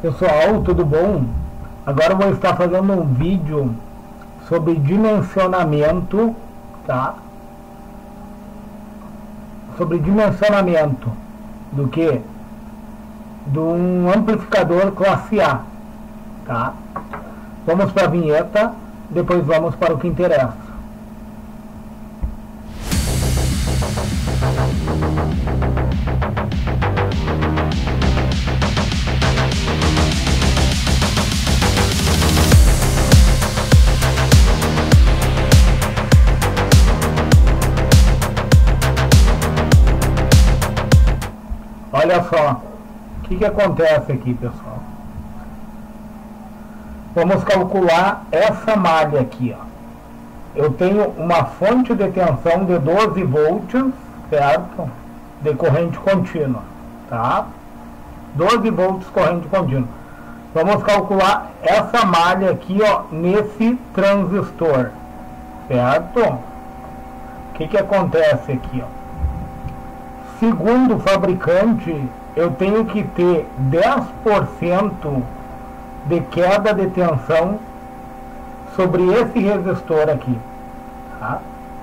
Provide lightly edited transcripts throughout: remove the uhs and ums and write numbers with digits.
Pessoal, tudo bom? Agora eu vou estar fazendo um vídeo sobre dimensionamento, tá? Sobre dimensionamento do que? De um amplificador classe A, tá? Vamos para a vinheta, depois vamos para o que interessa. Olha só, o que acontece aqui, pessoal? Vamos calcular essa malha aqui, ó. Eu tenho uma fonte de tensão de 12 volts, certo? De corrente contínua, tá? 12 volts corrente contínua. Vamos calcular essa malha aqui, ó, nesse transistor, certo? O que acontece aqui, ó? Segundo o fabricante, eu tenho que ter 10% de queda de tensão sobre esse resistor aqui, tá?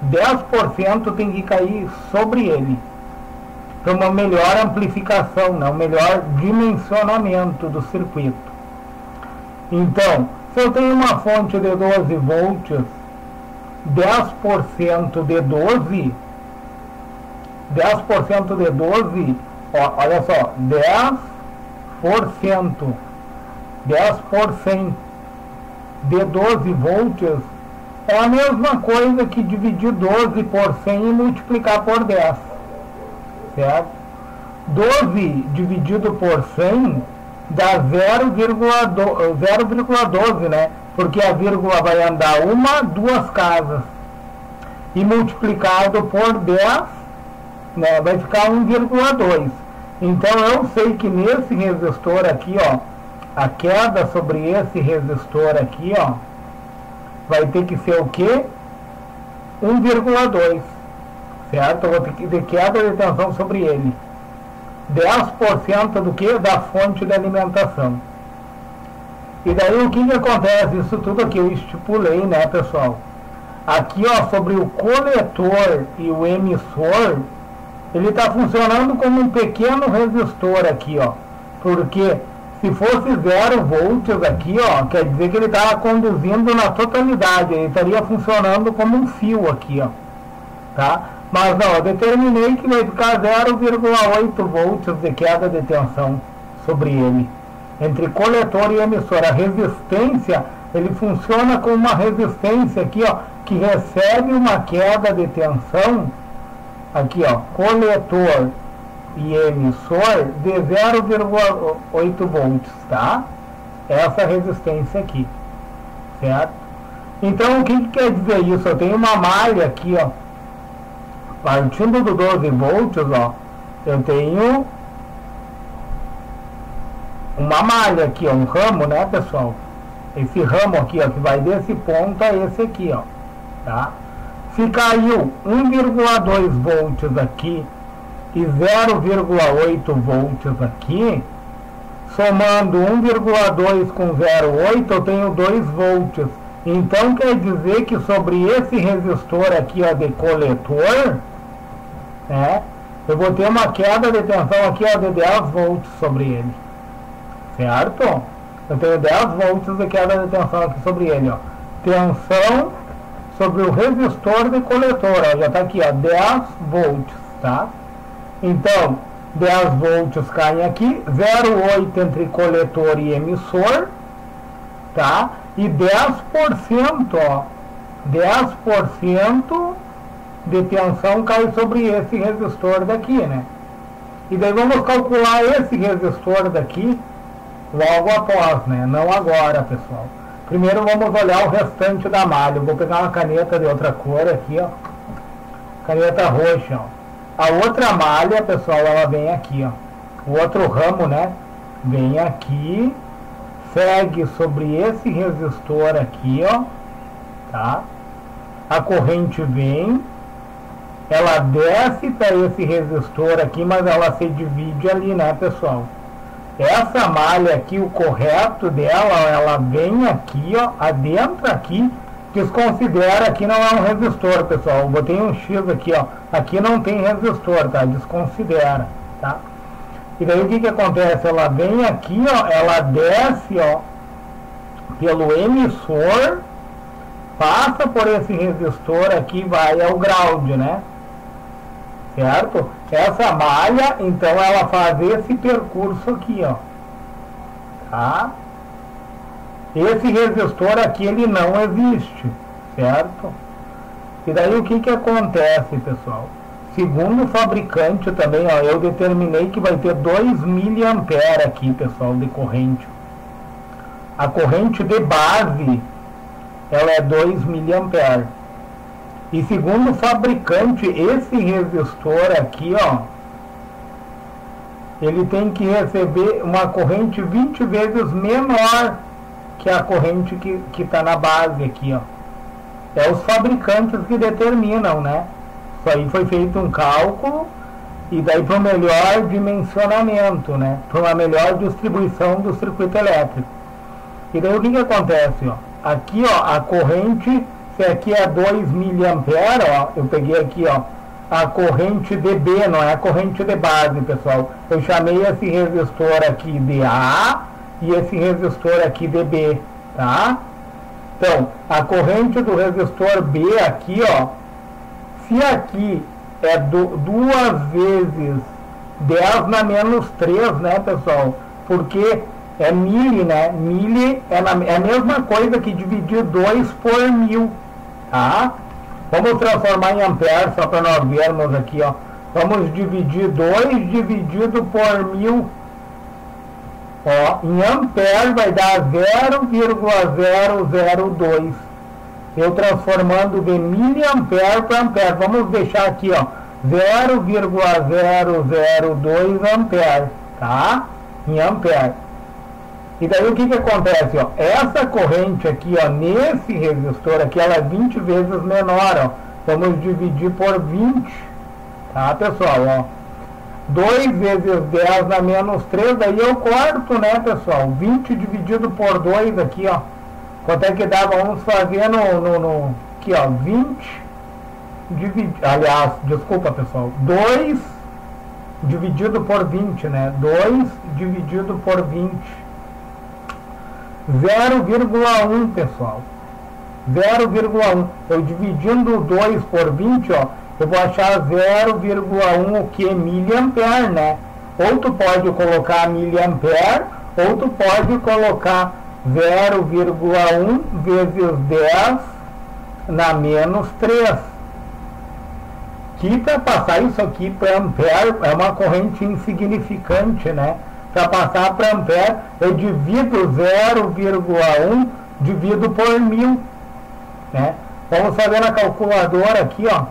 10% tem que cair sobre ele, para uma melhor amplificação, né? Um melhor dimensionamento do circuito. Então, se eu tenho uma fonte de 12 volts, 10% de 12, 10% de 12, ó, olha só, 10 por 100 de 12 volts é a mesma coisa que dividir 12 por 100 e multiplicar por 10, certo? 12 dividido por 100 dá 0,12, né? Porque a vírgula vai andar duas casas, e multiplicado por 10, né, vai ficar 1,2. Então eu sei que nesse resistor aqui, ó, a queda sobre esse resistor aqui, ó, vai ter que ser o quê? 1,2, certo? Eu vou ter que ter queda de tensão sobre ele. 10% do que? Da fonte de alimentação. E daí o que acontece? Isso tudo aqui eu estipulei, né, pessoal? Aqui, ó, sobre o coletor e o emissor, ele está funcionando como um pequeno resistor aqui, ó. Porque se fosse 0 volts aqui, ó, quer dizer que ele estava conduzindo na totalidade. Ele estaria funcionando como um fio aqui, ó. Tá? Mas não, eu determinei que vai ficar 0,8 volts de queda de tensão sobre ele. Entre coletor e emissor. A resistência, ele funciona como uma resistência aqui, ó, que recebe uma queda de tensão aqui, ó, coletor e emissor de 0,8 volts, tá? Essa resistência aqui, certo? Então, o que quer dizer isso? Eu tenho uma malha aqui, ó, partindo do 12 volts, ó, eu tenho uma malha aqui, ó, um ramo, né, pessoal? Esse ramo aqui, ó, que vai desse ponto a esse aqui, ó, tá? Se caiu 1,2 volts aqui e 0,8 volts aqui, somando 1,2 com 0,8, eu tenho 2 volts. Então quer dizer que sobre esse resistor aqui, ó, de coletor, né, eu vou ter uma queda de tensão aqui, ó, de 10 volts sobre ele, certo? Eu tenho 10 volts de queda de tensão aqui sobre ele, ó. Tensão sobre o resistor de coletor, ó, já está aqui, ó, 10 volts, tá? Então, 10 volts caem aqui, 0,8 entre coletor e emissor, tá? E 10%, ó, 10% de tensão cai sobre esse resistor daqui, né? E daí vamos calcular esse resistor daqui logo após, né? Não agora, pessoal. Primeiro vamos olhar o restante da malha. Eu vou pegar uma caneta de outra cor aqui, ó. Caneta roxa, ó. A outra malha, pessoal, ela vem aqui, ó. O outro ramo, né? Vem aqui, segue sobre esse resistor aqui, ó. Tá? A corrente vem, ela desce para esse resistor aqui, mas ela se divide ali, né, pessoal? essa malha aqui, o correto dela, ó, ela vem aqui, ó, adentra aqui, desconsidera, aqui não é um resistor, pessoal, eu botei um X aqui, ó, aqui não tem resistor, tá, desconsidera, tá. E daí o que acontece, ela vem aqui, ó, ela desce, ó, pelo emissor, passa por esse resistor aqui, vai ao ground, né? Certo? Essa malha, então, ela faz esse percurso aqui, ó. Tá? Esse resistor aqui, ele não existe, certo? E daí o que acontece, pessoal? Segundo o fabricante também, ó, eu determinei que vai ter 2 mA aqui, pessoal, de corrente. A corrente de base, ela é 2 mA. E segundo o fabricante, esse resistor aqui, ó, ele tem que receber uma corrente 20 vezes menor que a corrente que está na base aqui, ó. É os fabricantes que determinam, né? Isso aí foi feito um cálculo e daí para o melhor dimensionamento, né? Para uma melhor distribuição do circuito elétrico. E daí o que acontece, ó? Aqui, ó, a corrente, se aqui é 2 mA, ó, eu peguei aqui, ó, a corrente DB, não é a corrente de base, pessoal. Eu chamei esse resistor aqui de A e esse resistor aqui de B, tá? Então, a corrente do resistor B aqui, ó, se aqui é 2 vezes 10 na menos 3, né, pessoal? Porque é mili, né? Mili é a mesma coisa que dividir 2 por 1000, tá? Vamos transformar em ampere só para nós vermos aqui, ó. Vamos dividir 2 dividido por 1000. Ó, em ampere vai dar 0,002. Eu transformando de miliampere para ampere. Vamos deixar aqui, ó, 0,002 ampere, tá? Em ampere. E daí o que acontece, ó? Essa corrente aqui, ó, nesse resistor aqui, ela é 20 vezes menor, ó. Vamos dividir por 20, tá, pessoal, ó. 2 vezes 10 na menos 3, daí é o quarto, né, pessoal? 20 dividido por 2 aqui, ó. Quanto é que dá? Vamos fazer aqui, ó, 20 aliás, desculpa, pessoal, 2 dividido por 20, né? 2 dividido por 20. 0,1, pessoal. 0,1. Eu dividindo 2 por 20, ó, eu vou achar 0,1 o que? Miliampere, né? Ou tu pode colocar miliampere, ou tu pode colocar 0,1 vezes 10 na menos 3. Que para passar isso aqui para ampere é uma corrente insignificante, né? Para passar para ampere, eu divido 0,1 divido por 1000, né? Vamos fazer na calculadora aqui, ó.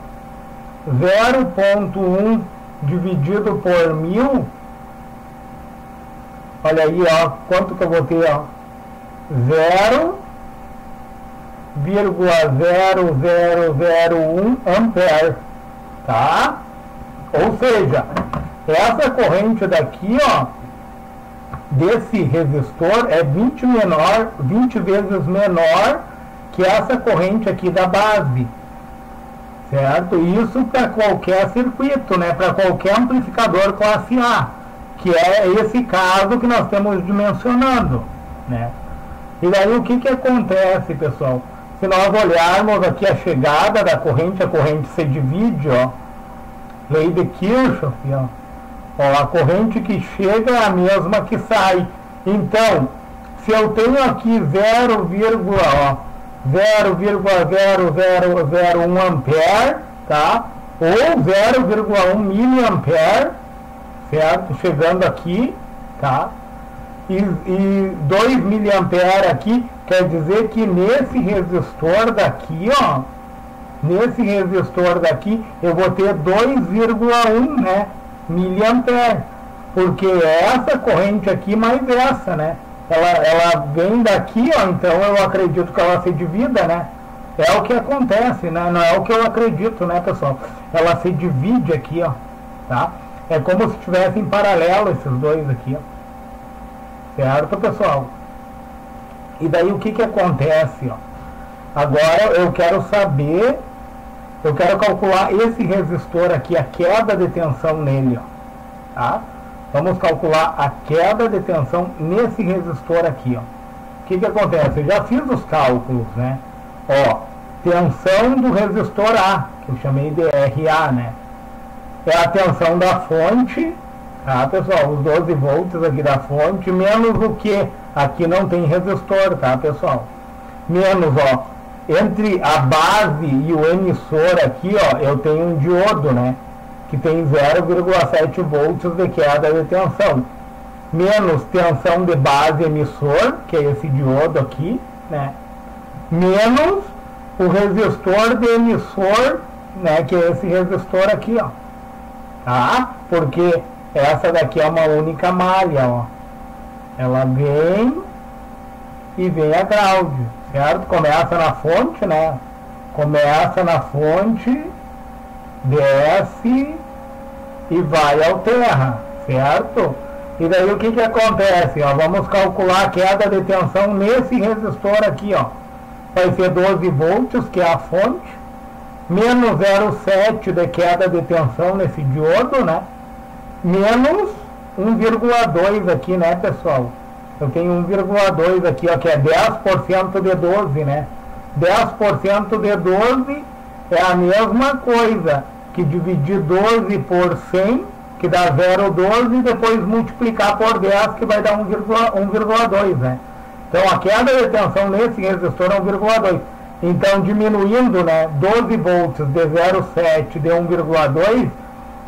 0,1 dividido por 1000. Olha aí, ó, quanto que eu vou ter, ó? 0,0001 ampere, tá? Ou seja, essa corrente daqui, ó, desse resistor é 20 vezes menor que essa corrente aqui da base, certo? Isso para qualquer circuito, né? Para qualquer amplificador classe A, que é esse caso que nós estamos dimensionando, né? E daí o que acontece, pessoal? Se nós olharmos aqui a chegada da corrente, a corrente se divide, ó, lei de Kirchhoff, ó. Ó, a corrente que chega é a mesma que sai. Então, se eu tenho aqui 0,0001 ampere, tá? Ou 0,1 miliampere, certo? Chegando aqui, tá? E 2 miliampere aqui, quer dizer que nesse resistor daqui, ó, nesse resistor daqui, eu vou ter 2,1, né? Miliampere, porque é essa corrente aqui mais essa, né? Ela vem daqui, ó, então eu acredito que ela se divida, né? É o que acontece, né? Não é o que eu acredito, né, pessoal? Ela se divide aqui, ó, tá? É como se estivesse em paralelo esses dois aqui, ó. certo, pessoal? E daí o que que acontece, ó? Agora eu quero saber, eu quero calcular esse resistor aqui, a queda de tensão nele, ó, tá? Vamos calcular a queda de tensão nesse resistor aqui, ó. O que que acontece? Eu já fiz os cálculos, né? Ó, tensão do resistor A, que eu chamei de RA, né? É a tensão da fonte, tá, pessoal? Os 12 volts aqui da fonte, menos o que? Aqui não tem resistor, tá, pessoal? Menos, ó, entre a base e o emissor aqui, ó, eu tenho um diodo, né? Que tem 0,7 volts de queda de tensão. Menos tensão de base emissor, que é esse diodo aqui, né? Menos o resistor de emissor, né? Que é esse resistor aqui, ó. Tá? Porque essa daqui é uma única malha, ó. Ela vem e vem a ground, certo? Começa na fonte, né? Começa na fonte, desce e vai ao terra, certo? E daí o que que acontece, ó? Vamos calcular a queda de tensão nesse resistor aqui, ó. Vai ser 12 volts, que é a fonte, menos 0,7 de queda de tensão nesse diodo, né? Menos 1,2 aqui, né, pessoal? Eu tenho 1,2 aqui, ó, que é 10% de 12, né? 10% de 12 é a mesma coisa que dividir 12 por 100, que dá 0,12, e depois multiplicar por 10, que vai dar 1,2, né? Então a queda de tensão nesse resistor é 1,2. Então diminuindo, né, 12 volts de 0,7 de 1,2,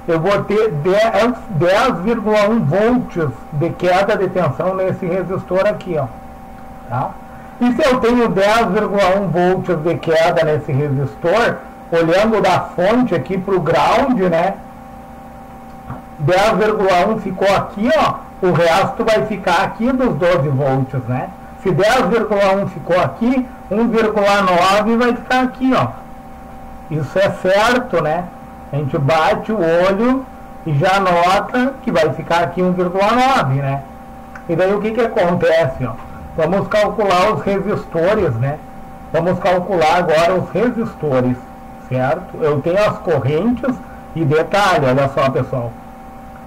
eu vou ter 10,1 volts de queda de tensão nesse resistor aqui, ó. Tá? E se eu tenho 10,1 volts de queda nesse resistor, olhando da fonte aqui para o ground, né, 10,1 ficou aqui, ó, o resto vai ficar aqui dos 12 volts, né? Se 10,1 ficou aqui, 1,9 vai ficar aqui, ó. Isso é certo, né? A gente bate o olho e já nota que vai ficar aqui 1,9, né? E daí o que que acontece, ó? Vamos calcular os resistores, né? Vamos calcular agora os resistores, certo? Eu tenho as correntes e detalhe, olha só, pessoal.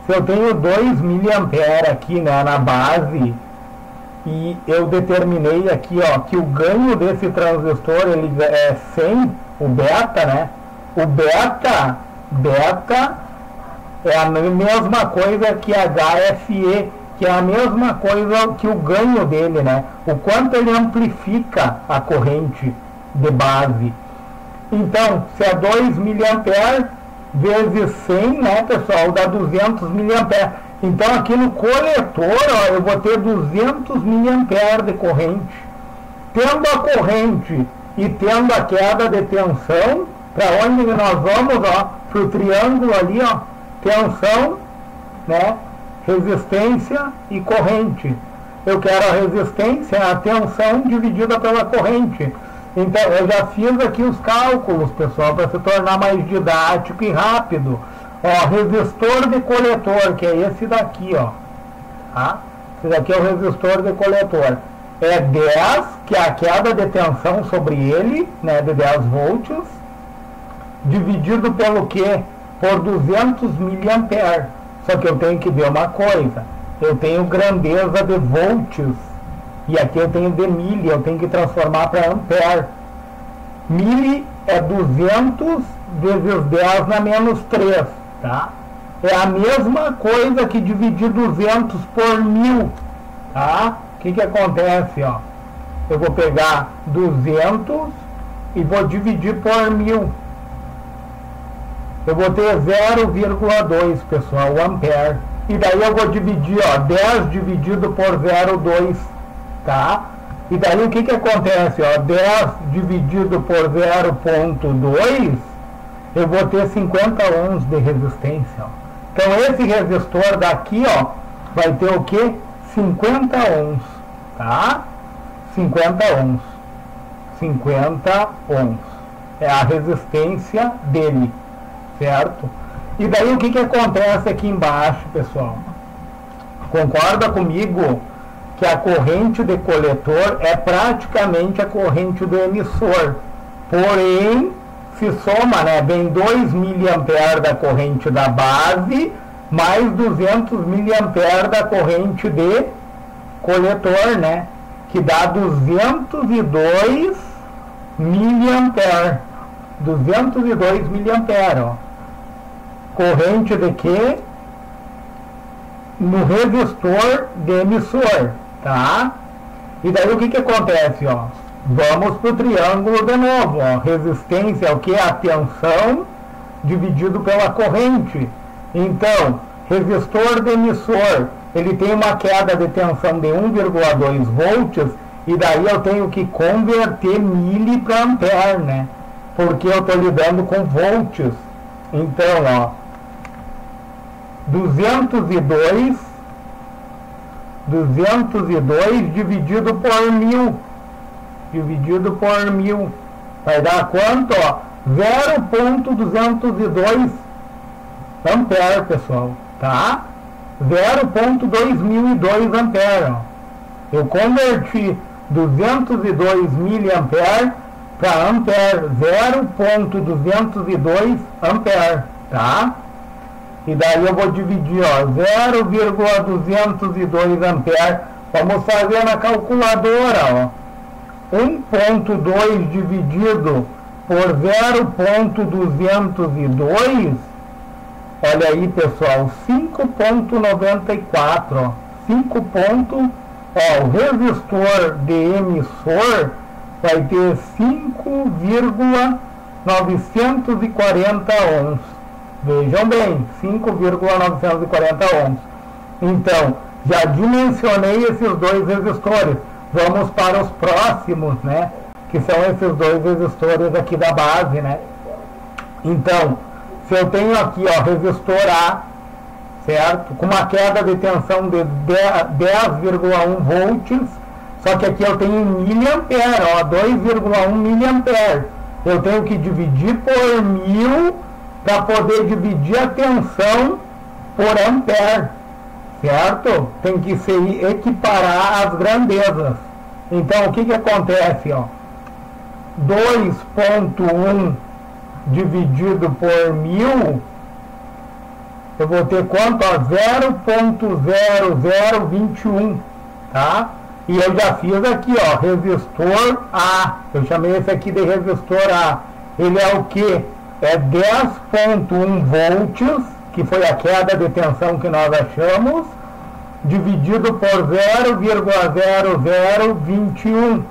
Se eu tenho 2 mA aqui, né, na base, e eu determinei aqui, ó, que o ganho desse transistor ele é 100, o beta, né? O beta é a mesma coisa que HFE, que é a mesma coisa que o ganho dele, né? O quanto ele amplifica a corrente de base. Então, se é 2 mA vezes 100, né, pessoal, dá 200 mA. Então, aqui no coletor, ó, eu vou ter 200 mA de corrente. Tendo a corrente e tendo a queda de tensão, para onde nós vamos, ó, para o triângulo ali, ó, tensão, né, resistência e corrente. Eu quero a resistência, a tensão dividida pela corrente. Então, eu já fiz aqui os cálculos, pessoal, para se tornar mais didático e rápido. Ó, resistor de coletor, que é esse daqui, ó. Tá? Esse daqui é o resistor de coletor. É 10, que é a queda de tensão sobre ele, né, de 10 volts, dividido pelo quê? Por 200 mA. Só que eu tenho que ver uma coisa. Eu tenho grandeza de volts. E aqui eu tenho de milli, eu tenho que transformar para ampere. Milli é 200 vezes 10 na menos 3, tá? É a mesma coisa que dividir 200 por 1000, tá? O que que acontece, ó? Eu vou pegar 200 e vou dividir por 1000. Eu vou ter 0,2, pessoal, ampere. E daí eu vou dividir, ó, 10 dividido por 0,2. Tá? E daí o que que acontece, ó, 10 dividido por 0,2, eu vou ter 50 ohms de resistência, ó. Então esse resistor daqui, ó, vai ter o que? 50 ohms, tá? 50 ohms. 50 ohms. É a resistência dele, certo? E daí o que que acontece aqui embaixo, pessoal? Concorda comigo que a corrente de coletor é praticamente a corrente do emissor. Porém, se soma, né, vem 2 mA da corrente da base, mais 200 mA da corrente de coletor, né, que dá 202 mA. 202 mA, ó. Corrente de quê? No resistor de emissor, tá? E daí o que acontece, ó? Vamos para o triângulo de novo, ó. Resistência é o que? A tensão dividido pela corrente. Então, resistor de emissor, ele tem uma queda de tensão de 1,2 volts, e daí eu tenho que converter mili para ampere, né? Porque eu estou lidando com volts. Então, ó, 202 dividido por 1000. Dividido por 1000. Vai dar quanto? 0,202 ampere, pessoal. Tá? 0,2002 ampere. Ó. Eu converti 202 miliampere para ampere. 0,202 ampere. Tá? E daí eu vou dividir, ó, 0,202 ampere. Vamos fazer na calculadora, ó. 1,2 dividido por 0,202, olha aí, pessoal, 5,94, ó. 5 ponto, ó, o resistor de emissor vai ter 5,940 ohms. Vejam bem, 5,940 ohms. Então, já dimensionei esses dois resistores. Vamos para os próximos, né? Que são esses dois resistores aqui da base, né? Então, se eu tenho aqui, ó, resistor A, certo? Com uma queda de tensão de 10,1 volts, só que aqui eu tenho miliampere, ó, 2,1 miliampere. Eu tenho que dividir por 1000 para poder dividir a tensão por ampere, certo? Tem que se equiparar as grandezas. Então, o que acontece, ó? 2,1 dividido por 1000, eu vou ter quanto? 0,0021, tá? E eu já fiz aqui, ó, resistor A. Eu chamei esse aqui de resistor A. Ele é o que? É 10,1 volts, que foi a queda de tensão que nós achamos, dividido por 0,0021.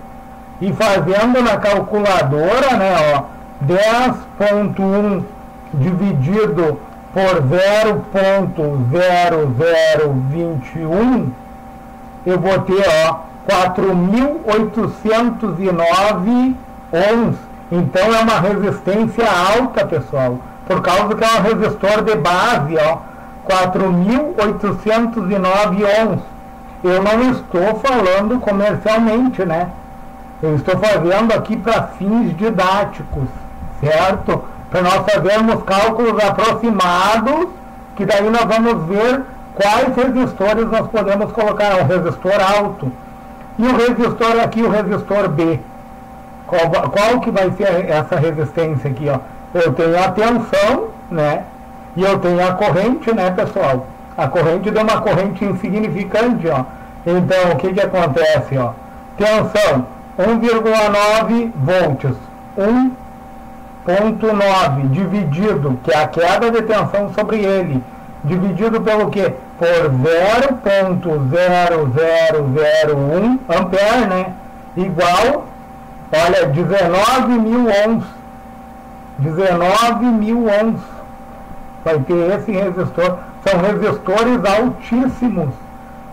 E fazendo na calculadora, né, ó, 10,1 dividido por 0,0021, eu vou ter, ó, 4.809 ohms. Então é uma resistência alta, pessoal, por causa que é um resistor de base, ó, 4.809 ohms. Eu não estou falando comercialmente, né? Eu estou fazendo aqui para fins didáticos, certo? Para nós fazermos cálculos aproximados, que daí nós vamos ver quais resistores nós podemos colocar. Um resistor alto. E o resistor aqui, o resistor B. Qual que vai ser essa resistência aqui, ó? Eu tenho a tensão, né? E eu tenho a corrente, né, pessoal? A corrente deu uma corrente insignificante, ó. Então, o que acontece, ó? Tensão, 1,9 volts. 1,9 dividido, que é a queda de tensão sobre ele, dividido pelo quê? Por 0,0001 ampere, né? Igual, olha, 19.000 ohms. 19.000 ohms. Vai ter esse resistor. São resistores altíssimos.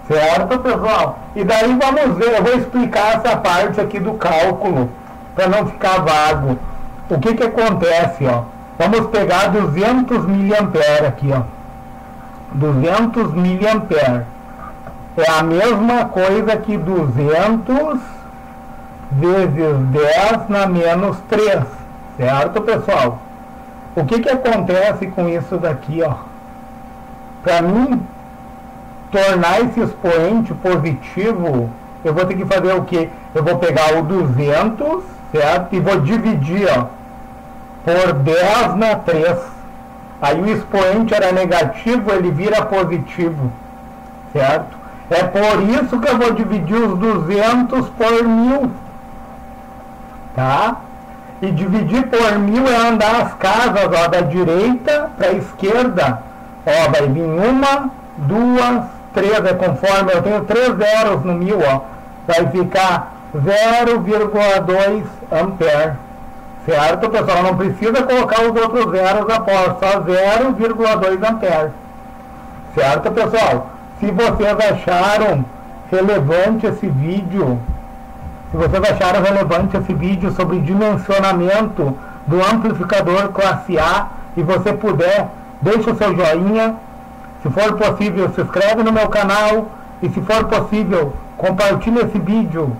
Certo, pessoal? E daí vamos ver, eu vou explicar essa parte aqui do cálculo, para não ficar vago. O que acontece, ó? Vamos pegar 200 miliampere aqui, ó. 200 miliampere. É a mesma coisa que 200 vezes 10 na menos 3. Certo, pessoal? O que acontece com isso daqui, ó? Para mim, tornar esse expoente positivo, eu vou ter que fazer o quê? Eu vou pegar o 200, certo? E vou dividir, ó, por 10 na 3. Aí o expoente era negativo, ele vira positivo, certo? É por isso que eu vou dividir os 200 por 1000, tá? E dividir por 1000 é andar as casas, ó, da direita para a esquerda. Ó, vai vir 1, 2, 3, é conforme eu tenho 3 zeros no 1000, ó. Vai ficar 0,2 ampere. Certo, pessoal? Não precisa colocar os outros zeros após, só 0,2 ampere. Certo, pessoal? Se vocês acharam relevante esse vídeo, sobre dimensionamento do amplificador classe A, e você puder, deixa o seu joinha. Se for possível, se inscreve no meu canal. E se for possível, compartilhe esse vídeo